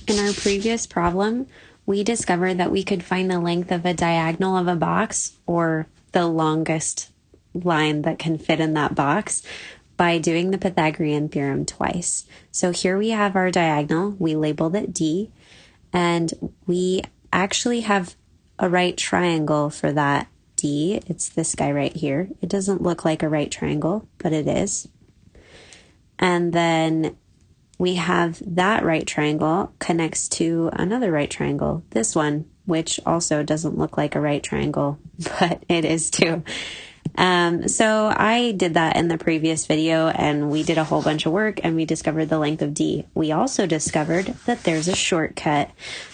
In our previous problem, we discovered that we could find the length of a diagonal of a box, or the longest line that can fit in that box, by doing the Pythagorean theorem twice. So here we have our diagonal. We labeled it D, and we actually have a right triangle for that D. It's this guy right here. It doesn't look like a right triangle, but it is. And then we have that right triangle connects to another right triangle, this one, which also doesn't look like a right triangle, but it is too. So I did that in the previous video, and we did a whole bunch of work, and we discovered the length of D. We also discovered that there's a shortcut.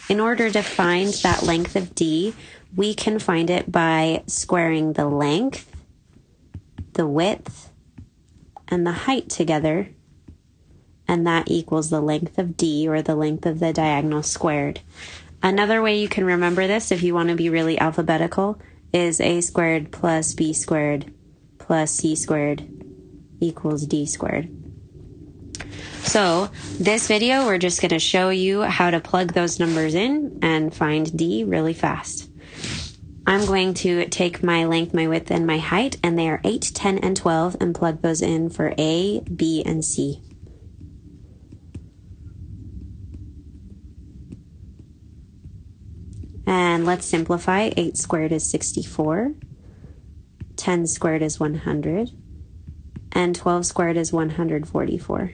In order to find that length of D, we can find it by squaring the length, the width, and the height together, and that equals the length of D, or the length of the diagonal squared. Another way you can remember this, if you want to be really alphabetical, is a squared plus b squared plus c squared equals d squared. So this video, we're just going to show you how to plug those numbers in and find d really fast. I'm going to take my length, my width, and my height, and they are 8, 10, and 12, and plug those in for A, B, and C. And let's simplify. 8 squared is 64, 10 squared is 100, and 12 squared is 144.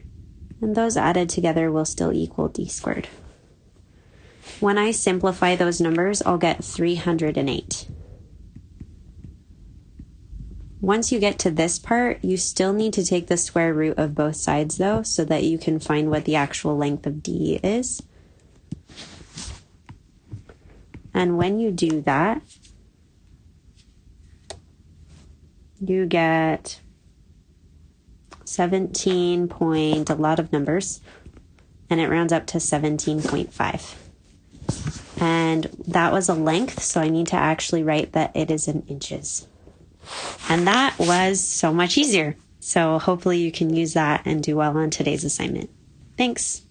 And those added together will still equal d squared. When I simplify those numbers, I'll get 308. Once you get to this part, you still need to take the square root of both sides, though, so that you can find what the actual length of d is. And when you do that, you get 17 point, a lot of numbers, and it rounds up to 17.5. And that was a length, so I need to actually write that it is in inches. And that was so much easier. So hopefully you can use that and do well on today's assignment. Thanks.